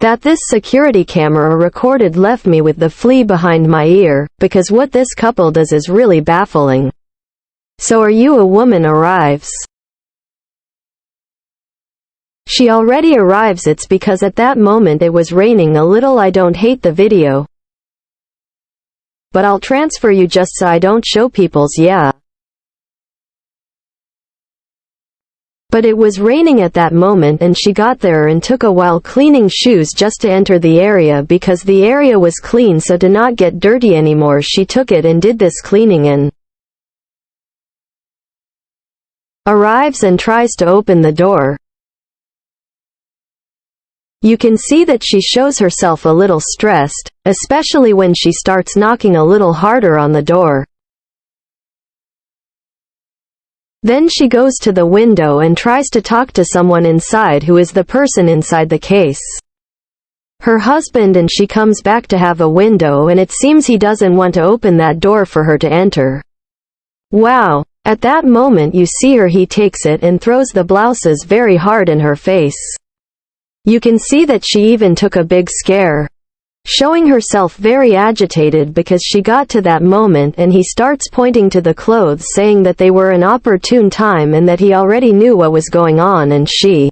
That this security camera recorded left me with the flea behind my ear, because what this couple does is really baffling. So are you a woman arrives? She already arrives. It's because at that moment it was raining a little. I don't hate the video, but I'll transfer you just so I don't show people's yeah. But it was raining at that moment and she got there and took a while cleaning shoes just to enter the area because the area was clean, so to not get dirty anymore she took it and did this cleaning and arrives and tries to open the door. You can see that she shows herself a little stressed, especially when she starts knocking a little harder on the door. Then she goes to the window and tries to talk to someone inside who is the person inside the case. Her husband, and she comes back to have a window and it seems he doesn't want to open that door for her to enter. Wow. At that moment you see her, he takes it and throws the blouses very hard in her face. You can see that she even took a big scare, showing herself very agitated because she got to that moment, and he starts pointing to the clothes saying that they were an opportune time and that he already knew what was going on, and she,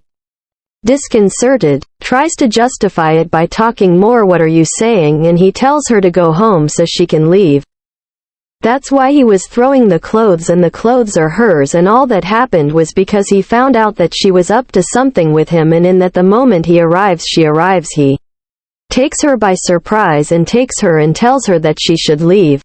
disconcerted, tries to justify it by talking more. What are you saying? And he tells her to go home so she can leave. That's why he was throwing the clothes, and the clothes are hers, and all that happened was because he found out that she was up to something with him, and in that the moment he arrives she arrives, he takes her by surprise and takes her and tells her that she should leave.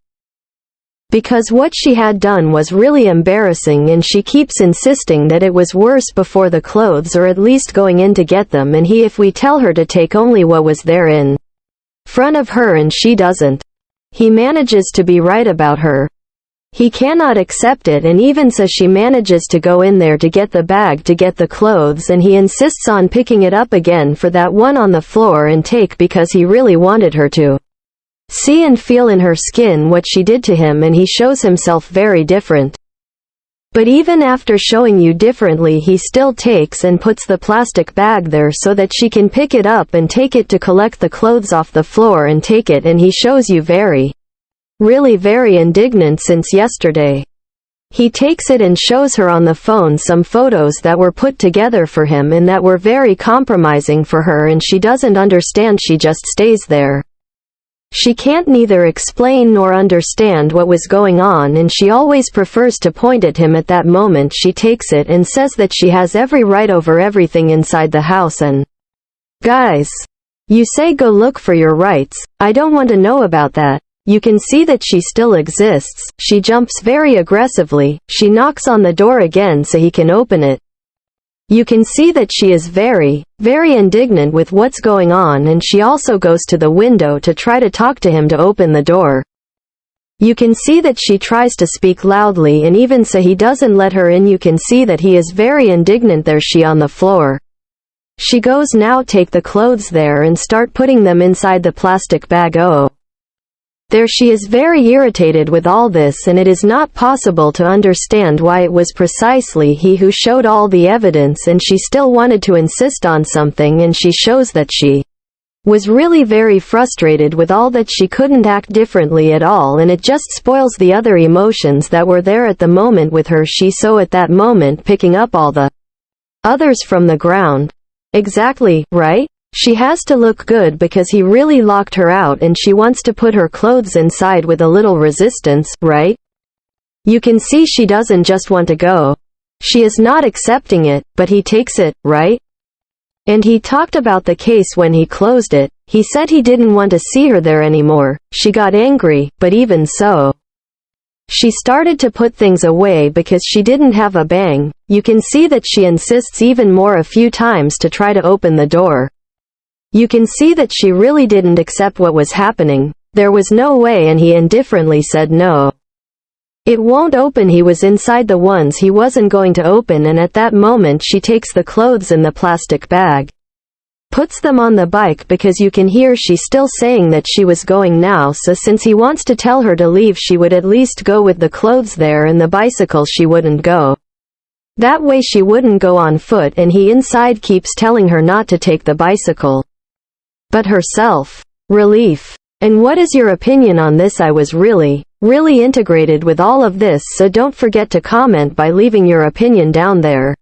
Because what she had done was really embarrassing, and she keeps insisting that it was worse before the clothes, or at least going in to get them, and if we tell her to take only what was there in front of her and she doesn't, he manages to be right about her. He cannot accept it, and even so she manages to go in there to get the bag, to get the clothes, and he insists on picking it up again for that one on the floor and take, because he really wanted her to see and feel in her skin what she did to him, and he shows himself very different. But even after showing you differently, he still takes and puts the plastic bag there so that she can pick it up and take it to collect the clothes off the floor and take it, and he shows you really very indignant since yesterday. He takes it and shows her on the phone some photos that were put together for him and that were very compromising for her, and she doesn't understand. She just stays there. She can't neither explain nor understand what was going on, and she always prefers to point at him. At that moment she takes it and says that she has every right over everything inside the house, and guys, you say go look for your rights. I don't want to know about that. You can see that she still exists. She jumps very aggressively. She knocks on the door again so he can open it. You can see that she is very indignant with what's going on, and she also goes to the window to try to talk to him to open the door. You can see that she tries to speak loudly, and even so he doesn't let her in. You can see that he is very indignant. There she on the floor. She goes now take the clothes there and start putting them inside the plastic bag. Oh. There she is very irritated with all this, and it is not possible to understand why it was precisely he who showed all the evidence, and she still wanted to insist on something, and she shows that she was really very frustrated with all that. She couldn't act differently at all, and it just spoils the other emotions that were there at the moment with her. She so at that moment picking up all the others from the ground. Exactly, right? She has to look good because he really locked her out, and she wants to put her clothes inside with a little resistance, right? You can see she doesn't just want to go. She is not accepting it, but he takes it, right? And he talked about the case when he closed it. He said he didn't want to see her there anymore. She got angry, but even so, she started to put things away because she didn't have a bang. You can see that she insists even more a few times to try to open the door. You can see that she really didn't accept what was happening. There was no way, and he indifferently said no. It won't open. He was inside the ones he wasn't going to open, and at that moment she takes the clothes in the plastic bag, puts them on the bike, because you can hear she still saying that she was going now, so since he wants to tell her to leave she would at least go with the clothes there, and the bicycle she wouldn't go. That way she wouldn't go on foot, and he inside keeps telling her not to take the bicycle. but herself. Relief. And what is your opinion on this? I was really integrated with all of this, so don't forget to comment by leaving your opinion down there.